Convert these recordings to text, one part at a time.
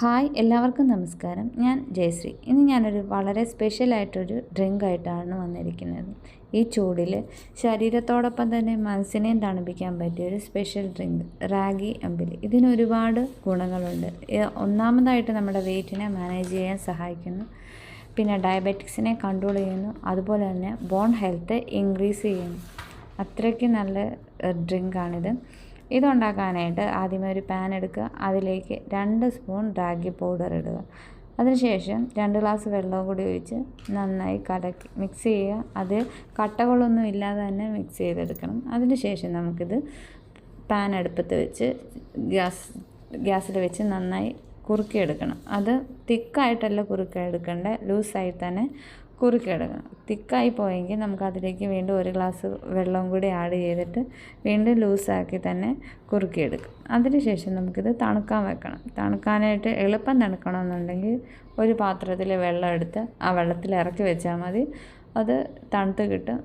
Hi, എല്ലാവർക്കും നമസ്കാരം. ഞാൻ ജയശ്രീ. ഇന്ന് ഞാനൊരു വളരെ സ്പെഷ്യലായിട്ടൊരു ഡ്രിങ്കായിട്ടാണ് വന്നിരിക്കുന്നത്. ഈ ചൂടിൽ ശരീരത്തോടൊപ്പം തന്നെ മനസ്സിനെയും തണുപ്പിക്കാൻ പറ്റിയൊരു സ്പെഷ്യൽ ഡ്രിങ്ക് റാഗി അമ്പിലി. ഇതിന് ഒരുപാട് ഗുണങ്ങളുണ്ട്. ഒന്നാമതായിട്ട് നമ്മുടെ വെയിറ്റിനെ മാനേജ് ചെയ്യാൻ സഹായിക്കുന്നു. പിന്നെ ഡയബറ്റിക്സിനെ കൺട്രോൾ ചെയ്യുന്നു. അതുപോലെ തന്നെ ബോൺ ഹെൽത്ത് ഇൻക്രീസ് ചെയ്യുന്നു. അത്രയ്ക്ക് നല്ല ഡ്രിങ്കാണിത്. ഇതുണ്ടാക്കാനായിട്ട് ആദ്യമേ ഒരു പാൻ എടുക്കുക. അതിലേക്ക് 2 സ്പൂൺ റാഗി പൗഡർ ഇടുക. അതിനുശേഷം 2 ഗ്ലാസ് വെള്ളവും കൂടി ഒഴിച്ച് നന്നായി കലക്കി മിക്സ് ചെയ്യുക. അത് കട്ടകളൊന്നും ഇല്ലാതെ തന്നെ മിക്സ് ചെയ്തെടുക്കണം. അതിനുശേഷം നമുക്കിത് പാൻ അടുപ്പത്ത് വെച്ച് ഗ്യാസിൽ വെച്ച് നന്നായി കുറുക്കിയെടുക്കണം. അത് തിക്കായിട്ടല്ല കുറുക്കിയെടുക്കേണ്ടത്, ലൂസായി തന്നെ കുറുക്കിയെടുക്കണം. തിക്കായി പോയെങ്കിൽ നമുക്കതിലേക്ക് വീണ്ടും 1 ഗ്ലാസ് വെള്ളം കൂടി ആഡ് ചെയ്തിട്ട് വീണ്ടും ലൂസാക്കി തന്നെ കുറുക്കിയെടുക്കും. അതിനുശേഷം നമുക്കിത് തണുക്കാൻ വെക്കണം. തണുക്കാനായിട്ട് എളുപ്പം തണുക്കണമെന്നുണ്ടെങ്കിൽ ഒരു പാത്രത്തിൽ വെള്ളം എടുത്ത് ആ വെള്ളത്തിൽ ഇറക്കി വെച്ചാൽ മതി. അത് തണുത്ത് കിട്ടും.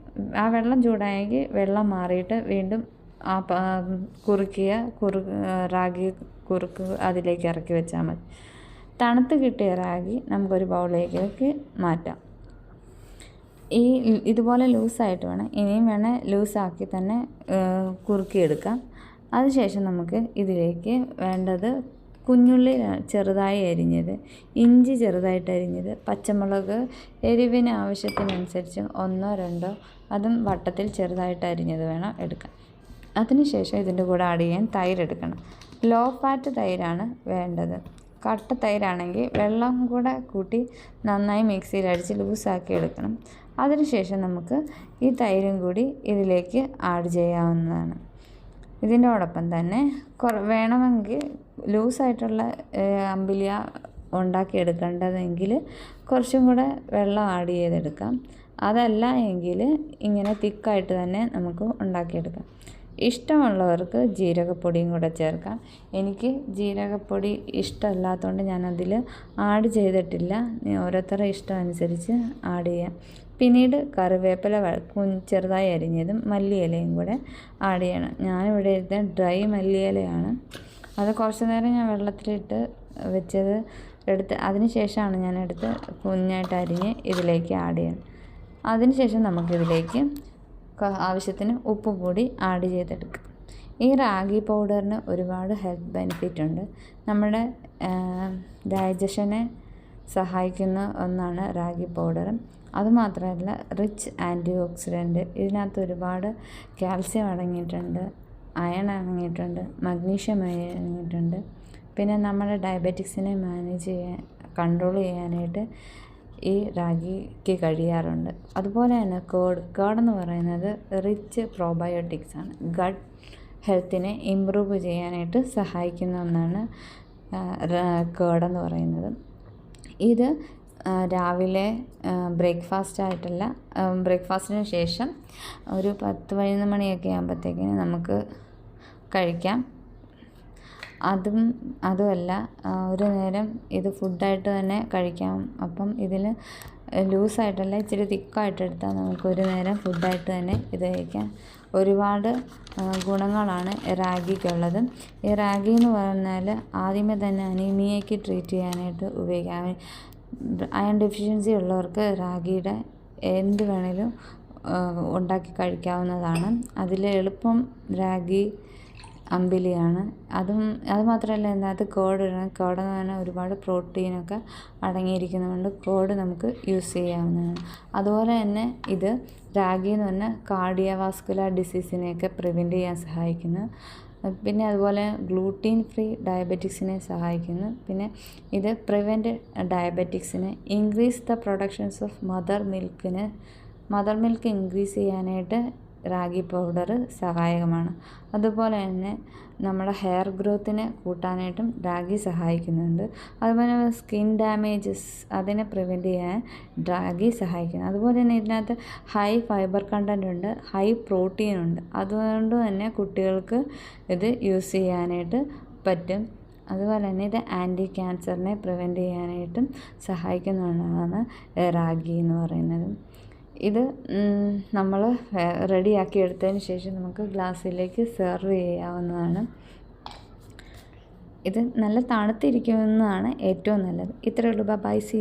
ആ വെള്ളം ചൂടായെങ്കിൽ വെള്ളം മാറിയിട്ട് വീണ്ടും ആ റാഗി കുറുക്ക് അതിലേക്ക് ഇറക്കി വെച്ചാൽ മതി. തണുത്ത് കിട്ടിയ റാഗി നമുക്കൊരു ബൗളിലേക്ക് മാറ്റാം. ഇതുപോലെ ലൂസായിട്ട് വേണം, ഇനിയും വേണേൽ ലൂസാക്കി തന്നെ കുറുക്കിയെടുക്കാം. അതിനുശേഷം നമുക്ക് ഇതിലേക്ക് വേണ്ടത് കുഞ്ഞുള്ളി ചെറുതായി അരിഞ്ഞത്, ഇഞ്ചി ചെറുതായിട്ട് അരിഞ്ഞത്, പച്ചമുളക് എരിവിന് ആവശ്യത്തിനനുസരിച്ച് 1-2 അതും വട്ടത്തിൽ ചെറുതായിട്ട് അരിഞ്ഞത് വേണം എടുക്കാൻ. അതിനുശേഷം ഇതിൻ്റെ കൂടെ ആഡ് ചെയ്യാൻ തൈര് എടുക്കണം. ലോ ഫാറ്റ് തൈരാണ് വേണ്ടത്. കട്ട തൈരാണെങ്കിൽ വെള്ളം കൂടെ കൂട്ടി നന്നായി മിക്സിയിൽ അടിച്ച് ലൂസാക്കി എടുക്കണം. അതിനുശേഷം നമുക്ക് ഈ തൈരും കൂടി ഇതിലേക്ക് ആഡ് ചെയ്യാവുന്നതാണ്. ഇതിനോടൊപ്പം തന്നെ വേണമെങ്കിൽ ലൂസായിട്ടുള്ള അമ്പിലിയ ഉണ്ടാക്കിയെടുക്കേണ്ടതെങ്കിൽ കുറച്ചും കൂടെ വെള്ളം ആഡ് ചെയ്തെടുക്കാം. അതല്ല എങ്കിൽ ഇങ്ങനെ തിക്കായിട്ട് തന്നെ നമുക്ക് ഉണ്ടാക്കിയെടുക്കാം. ഇഷ്ടമുള്ളവർക്ക് ജീരകപ്പൊടിയും കൂടെ ചേർക്കാം. എനിക്ക് ജീരകപ്പൊടി ഇഷ്ടമല്ലാത്തതുകൊണ്ട് ഞാനതിൽ ആഡ് ചെയ്തിട്ടില്ല. ഓരോരുത്തരുടെ ഇഷ്ടം അനുസരിച്ച് ആഡ് ചെയ്യാം. പിന്നീട് കറിവേപ്പില ചെറുതായി അരിഞ്ഞതും മല്ലിയിലയും കൂടെ ആഡ് ചെയ്യണം. ഞാനിവിടെ എടുത്ത ഡ്രൈ മല്ലിയിലയാണ്. അത് കുറച്ച് നേരം ഞാൻ വെള്ളത്തിലിട്ട് വെച്ചത് അതിന് ശേഷമാണ് ഞാനെടുത്ത് കുഞ്ഞായിട്ട് അരിഞ്ഞ് ഇതിലേക്ക് ആഡ് ചെയ്യണം. അതിനുശേഷം നമുക്കിതിലേക്ക് ആവശ്യത്തിന് ഉപ്പ് കൂടി ആഡ് ചെയ്തെടുക്കാം. ഈ റാഗി പൗഡറിന് ഒരുപാട് ഹെൽത്ത് ബെനിഫിറ്റ് ഉണ്ട്. നമ്മുടെ ഡൈജഷനെ സഹായിക്കുന്ന ഒന്നാണ് റാഗി പൗഡർ. അതുമാത്രമല്ല റിച്ച് ആൻറ്റി ഓക്സിഡൻറ്റ്. ഇതിനകത്ത് ഒരുപാട് കാൽസ്യം അടങ്ങിയിട്ടുണ്ട്, അയൺ അടങ്ങിയിട്ടുണ്ട്, മഗ്നീഷ്യം അടങ്ങിയിട്ടുണ്ട്. പിന്നെ നമ്മുടെ ഡയബറ്റിക്സിനെ കൺട്രോൾ ചെയ്യാനായിട്ട് ഈ റാഗിക്ക് കഴിയാറുണ്ട്. അതുപോലെ തന്നെ കേടെന്ന് പറയുന്നത് റിച്ച് പ്രോബയോട്ടിക്സ് ആണ്. ഗട്ട് ഹെൽത്തിനെ ഇമ്പ്രൂവ് ചെയ്യാനായിട്ട് സഹായിക്കുന്ന ഒന്നാണ് കേടെന്ന് പറയുന്നത്. ഇത് രാവിലെ ബ്രേക്ക്ഫാസ്റ്റിന് ശേഷം ഒരു 10-11 മണിയൊക്കെ ആകുമ്പോഴത്തേക്കിന് നമുക്ക് കഴിക്കാം. അതുമല്ല, ഒരു നേരം ഇത് ഫുഡായിട്ട് തന്നെ കഴിക്കാം. അപ്പം ഇതിൽ ലൂസായിട്ടല്ല, ഇച്ചിരി തിക്കായിട്ട് എടുത്താൽ നമുക്ക് ഒരു നേരം ഫുഡായിട്ട് തന്നെ ഇത് കഴിക്കാം. ഒരുപാട് ഗുണങ്ങളാണ് റാഗിക്കുള്ളത്. ഈ റാഗി എന്ന് പറഞ്ഞാൽ ആദ്യമേ തന്നെ അനീമിയയ്ക്ക് ട്രീറ്റ് ചെയ്യാനായിട്ട് ഉപയോഗിക്കാം. അയൺ ഡെഫിഷ്യൻസി ഉള്ളവർക്ക് റാഗിയുടെ എന്ത് വേണേലും ഉണ്ടാക്കി കഴിക്കാവുന്നതാണ്. അതിൽ എളുപ്പം റാഗി അമ്പിലിയാണ്. അത് മാത്രമല്ല, ഇതിനകത്ത് കേടെന്ന് പറഞ്ഞാൽ ഒരുപാട് പ്രോട്ടീനൊക്കെ അടങ്ങിയിരിക്കുന്നതുകൊണ്ട് കേട് നമുക്ക് യൂസ് ചെയ്യാവുന്നതാണ്. അതുപോലെ തന്നെ ഇത് റാഗി എന്ന് പറഞ്ഞാൽ കാർഡിയോവാസ്കുലർ ഡിസീസിനെയൊക്കെ പ്രിവെൻറ്റ് ചെയ്യാൻ സഹായിക്കുന്നു. പിന്നെ അതുപോലെ ഗ്ലൂട്ടീൻ ഫ്രീ ഡയബറ്റിക്സിനെ സഹായിക്കുന്നു. പിന്നെ ഇത് പ്രിവെൻറ്റ് ഡയബറ്റിക്സിന്, increase the productions of mother milk increase ചെയ്യാനായിട്ട് റാഗി പൗഡർ സഹായകമാണ്. അതുപോലെ തന്നെ നമ്മുടെ ഹെയർ ഗ്രോത്തിനെ കൂട്ടാനായിട്ടും റാഗി സഹായിക്കുന്നുണ്ട്. അതുപോലെ സ്കിൻ ഡാമേജസ് അതിനെ പ്രിവെൻറ്റ് ചെയ്യാൻ റാഗി സഹായിക്കുന്നു. അതുപോലെ തന്നെ ഇതിനകത്ത് ഹൈ ഫൈബർ കണ്ടൻ്റ് ഉണ്ട്, ഹൈ പ്രോട്ടീൻ ഉണ്ട്. അതുകൊണ്ട് തന്നെ കുട്ടികൾക്ക് ഇത് യൂസ് ചെയ്യാനായിട്ട് പറ്റും. അതുപോലെ തന്നെ ഇത് ആൻറ്റി ക്യാൻസറിനെ പ്രിവെൻറ്റ് ചെയ്യാനായിട്ടും സഹായിക്കുന്ന ഒന്നാണ് റാഗി എന്ന് പറയുന്നത്. ഇത് നമ്മൾ റെഡിയാക്കി എടുത്തതിന് ശേഷം നമുക്ക് ഗ്ലാസ്സിലേക്ക് സെർവ് ചെയ്യാവുന്നതാണ്. ഇത് നല്ല തണുത്തിരിക്കുന്നതാണ് ഏറ്റവും നല്ലത്. ഇത്രയേ ഉള്ളൂ. Bye, see.